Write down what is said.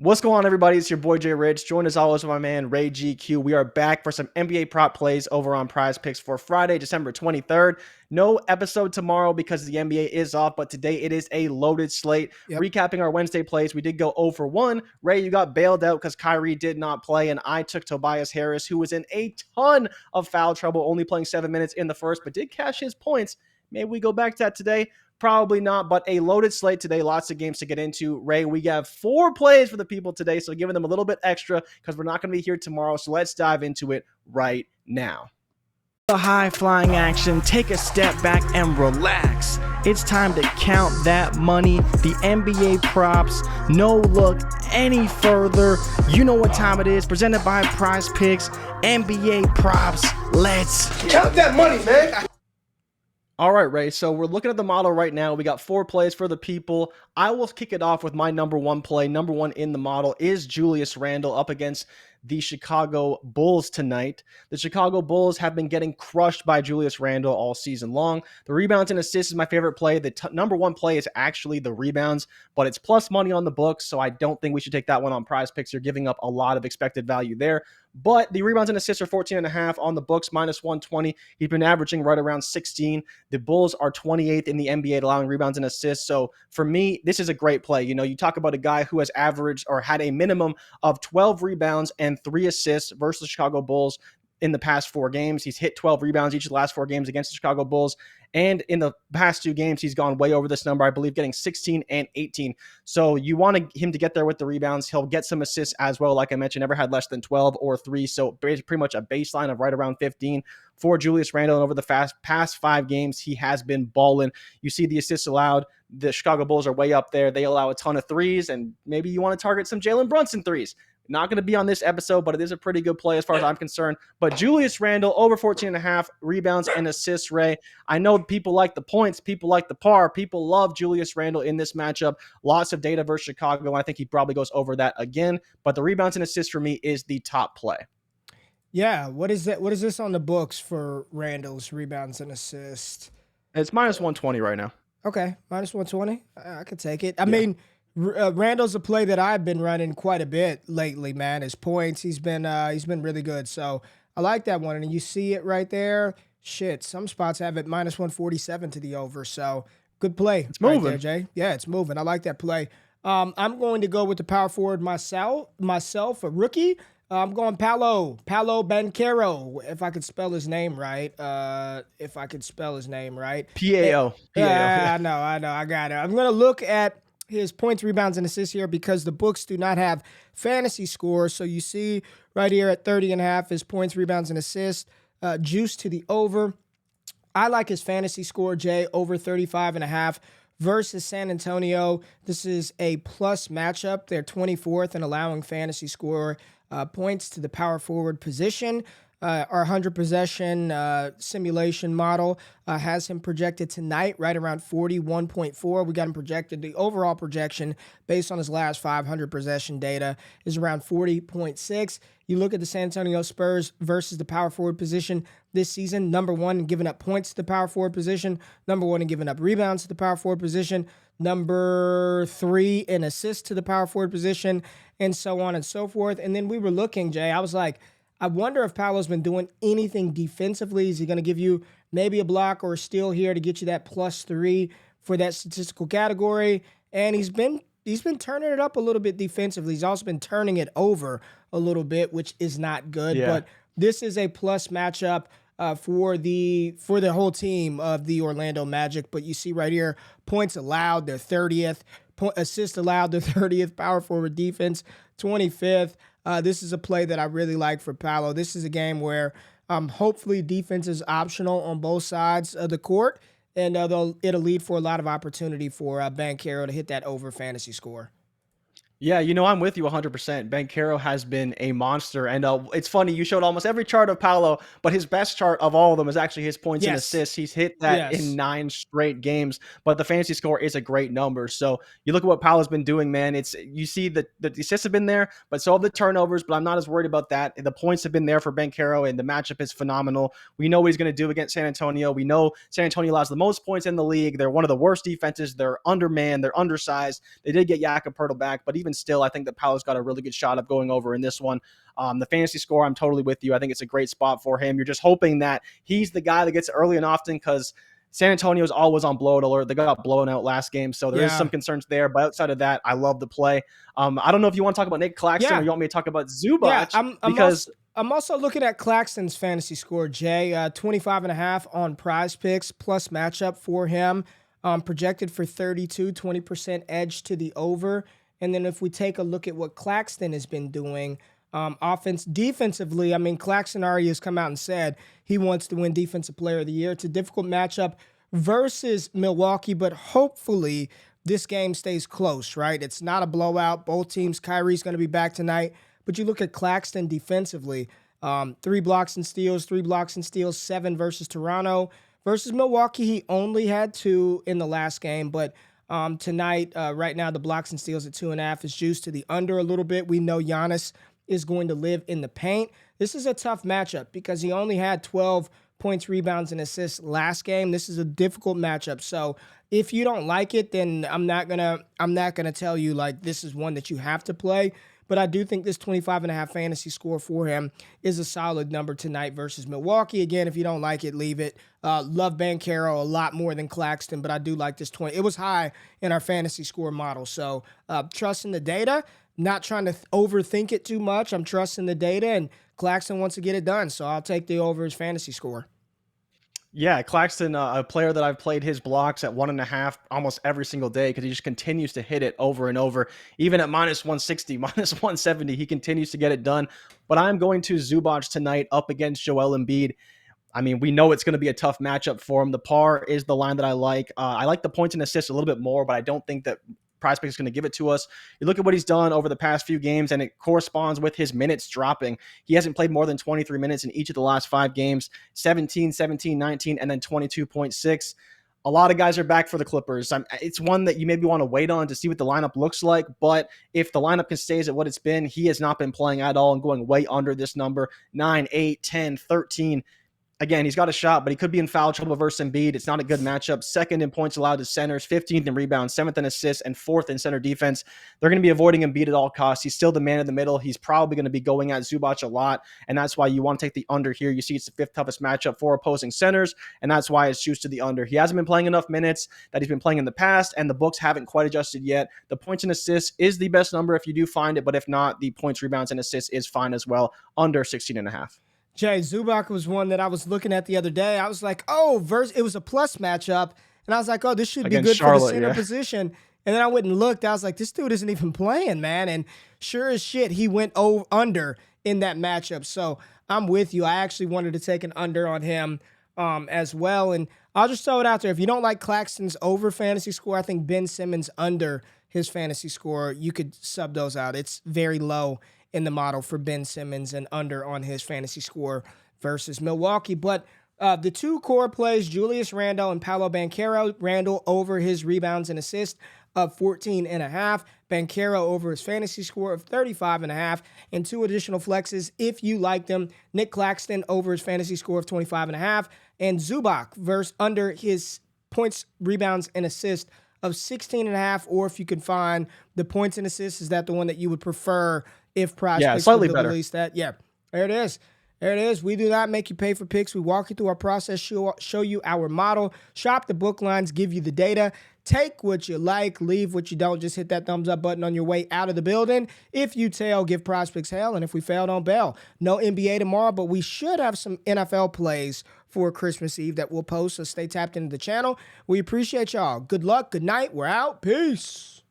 What's going on, everybody? It's your boy Jay Rich, joined as always with my man Ray GQ. We are back for some NBA prop plays over on Prizepicks for Friday, December 23rd. No episode tomorrow because the NBA is off, but today it is a loaded slate. Yep. Recapping our Wednesday plays, we did go 0 for 1. Ray, you got bailed out because Kyrie did not play, and I took Tobias Harris, who was in a ton of foul trouble, only playing 7 minutes in the first, but did cash his points. Maybe we go back to that today. Probably not, but a loaded slate today. Lots of games to get into. Ray, we have 4 plays for the people today, so giving them a little bit extra because we're not going to be here tomorrow. So let's dive into it right now. The high-flying action. Take a step back and relax. It's time to count that money. The NBA props. No look any further. You know what time it is. Presented by Prizepicks. NBA props. Let's Count that money, man. All right, Ray. So we're looking at the model right now. We got 4 plays for the people. I will kick it off with my number 1 play. Number 1 in the model is Julius Randle up against the Chicago Bulls tonight. The Chicago Bulls have been getting crushed by Julius Randle all season long. The rebounds and assists is my favorite play. The number 1 play is actually the rebounds, but it's plus money on the books, so I don't think we should take that one on Prizepicks. You're giving up a lot of expected value there. But the rebounds and assists are 14.5 on the books, minus 120. He's been averaging right around 16. The Bulls are 28th in the NBA at allowing rebounds and assists. So for me, this is a great play. You know, you talk about a guy who has averaged or had a minimum of 12 rebounds and 3 assists versus the Chicago Bulls in the past 4 games. He's hit 12 rebounds each of the last 4 games against the Chicago Bulls. And in the past 2 games, he's gone way over this number, I believe, getting 16 and 18. So you want him to get there with the rebounds. He'll get some assists as well. Like I mentioned, never had less than 12 or 3. So pretty much a baseline of right around 15 for Julius Randle. And over the past 5 games, he has been balling. You see the assists allowed. The Chicago Bulls are way up there. They allow a ton of threes, and maybe you want to target some Jalen Brunson threes. Not going to be on this episode, but it is a pretty good play as far as I'm concerned. But Julius Randle, over 14.5 rebounds and assists, Ray. I know people like the points. People like the par. People love Julius Randle in this matchup. Lots of data versus Chicago. I think he probably goes over that again. But the rebounds and assists for me is the top play. Yeah. What is that? What is this on the books for Randall's rebounds and assists? It's minus 120 right now. Okay, minus 120. I could take it. I mean, Randall's a play that I've been running quite a bit lately, man. His points, he's been really good. So I like that one. And you see it right there. Shit, some spots have it minus 147 to the over. So good play. It's moving, right there, Jay. Yeah, it's moving. I like that play. I'm going to go with the power forward myself, a rookie. I'm going Paolo Banchero, if I could spell his name right. Pao. Yeah, I know. I got it. I'm going to look at his points, rebounds, and assists here because the books do not have fantasy scores. So you see right here at 30.5, his points, rebounds, and assists, juice to the over. I like his fantasy score, Jay, over 35.5 versus San Antonio. This is a plus matchup. They're 24th in allowing fantasy score points to the power forward position. Our 100 possession simulation model has him projected tonight right around 41.4. We got him projected. The overall projection based on his last 500 possession data is around 40.6. You look at the San Antonio Spurs versus the power forward position this season, number 1 in giving up points to the power forward position, number 1 in giving up rebounds to the power forward position, number 3 in assists to the power forward position, and so on and so forth. And then we were looking, Jay, I was like, I wonder if Paolo's been doing anything defensively. Is he going to give you maybe a block or a steal here to get you that +3 for that statistical category? And he's been turning it up a little bit defensively. He's also been turning it over a little bit, which is not good. Yeah. But this is a plus matchup for the whole team of the Orlando Magic. But you see right here, points allowed, they're 30th. Assists allowed, they're 30th. Power forward defense, 25th. This is a play that I really like for Paolo. This is a game where hopefully defense is optional on both sides of the court, and it'll lead for a lot of opportunity for Banchero to hit that over fantasy score. Yeah, you know, I'm with you 100%. Banchero has been a monster. And it's funny, you showed almost every chart of Paolo, but his best chart of all of them is actually his points and assists. He's hit that in 9 straight games, but the fantasy score is a great number. So you look at what Paolo's been doing, man. You see the assists have been there, but so have the turnovers, but I'm not as worried about that. The points have been there for Banchero, and the matchup is phenomenal. We know what he's going to do against San Antonio. We know San Antonio allows the most points in the league. They're one of the worst defenses. They're undermanned. They're undersized. They did get Jakob Poeltl back, but even even still, I think that Paolo's got a really good shot of going over in this one. The fantasy score, I'm totally with you. I think it's a great spot for him. You're just hoping that he's the guy that gets early and often, because San Antonio's always on blowout alert. They got blown out last game, so there is Yeah. some concerns there. But outside of that, I love the play. I don't know if you want to talk about Nick Claxton or Yeah. you want me to talk about Yeah. Zubac, I'm because also I'm also looking at Claxton's fantasy score, Jay. 25.5 on Prizepicks plus matchup for him. Projected for 32, 20% edge to the over. And then if we take a look at what Claxton has been doing, defensively, I mean, Claxton already has come out and said he wants to win Defensive Player of the Year. It's a difficult matchup versus Milwaukee, but hopefully this game stays close, right? It's not a blowout. Both teams, Kyrie's going to be back tonight. But you look at Claxton defensively, 3 blocks and steals, 7 versus Toronto. Versus Milwaukee, he only had 2 in the last game. But tonight, right now, the blocks and steals at 2.5 is juiced to the under a little bit. We know Giannis is going to live in the paint. This is a tough matchup because he only had 12 points, rebounds, and assists last game. This is a difficult matchup. So if you don't like it, then I'm not gonna tell you like this is one that you have to play. But I do think this 25.5 fantasy score for him is a solid number tonight versus Milwaukee. Again, if you don't like it, leave it. Love Banchero a lot more than Claxton, but I do like this 20. It was high in our fantasy score model. So trusting the data, not trying to overthink it too much. I'm trusting the data, and Claxton wants to get it done. So I'll take the over his fantasy score. yeah, Claxton, a player that I've played his blocks at 1.5 almost every single day, because he just continues to hit it over and over. Even at minus 160, minus 170, he continues to get it done. But I'm going to Zubac tonight up against Joel Embiid. I mean, we know it's going to be a tough matchup for him. The par is the line that I like. I like the points and assists a little bit more, but I don't think that Prizepicks is going to give it to us. You look at what he's done over the past few games, and it corresponds with his minutes dropping. He hasn't played more than 23 minutes in each of the last 5 games, 17, 17, 19, and then 22.6. A lot of guys are back for the Clippers. It's one that you maybe want to wait on to see what the lineup looks like, but if the lineup can stay at what it's been, he has not been playing at all and going way under this number, 9, 8, 10, 13. Again, he's got a shot, but he could be in foul trouble versus Embiid. It's not a good matchup. Second in points allowed to centers, 15th in rebounds, 7th in assists, and 4th in center defense. They're going to be avoiding Embiid at all costs. He's still the man in the middle. He's probably going to be going at Zubac a lot, and that's why you want to take the under here. You see it's the 5th toughest matchup for opposing centers, and that's why it's choose to the under. He hasn't been playing enough minutes that he's been playing in the past, and the books haven't quite adjusted yet. The points and assists is the best number if you do find it, but if not, the points, rebounds, and assists is fine as well, under 16.5. Jay, Zubac was one that I was looking at the other day. I was like, oh, it was a plus matchup. And I was like, oh, this should be Against good Charlotte, for the center yeah. position. And then I went and looked. I was like, this dude isn't even playing, man. And sure as shit, he went under in that matchup. So I'm with you. I actually wanted to take an under on him as well. And I'll just throw it out there. If you don't like Claxton's over fantasy score, I think Ben Simmons under his fantasy score, you could sub those out. It's very low in the model for Ben Simmons and under on his fantasy score versus Milwaukee. But the 2 core plays, Julius Randle and Paolo Banchero. Randle over his rebounds and assists of 14.5. Banchero over his fantasy score of 35.5. And 2 additional flexes if you like them. Nick Claxton over his fantasy score of 25.5. And Zubac versus under his points, rebounds, and assists of 16.5. Or if you can find the points and assists, is that the one that you would prefer if Prizepicks slightly would better. release that? Yeah, there it is. There it is. We do not make you pay for picks. We walk you through our process, show you our model, shop the book lines, give you the data. Take what you like, leave what you don't. Just hit that thumbs up button on your way out of the building. If you tail, give Prizepicks hell, and if we fail, don't bail. No NBA tomorrow, but we should have some NFL plays for Christmas Eve that we'll post, so stay tapped into the channel. We appreciate y'all. Good luck, good night. We're out. Peace.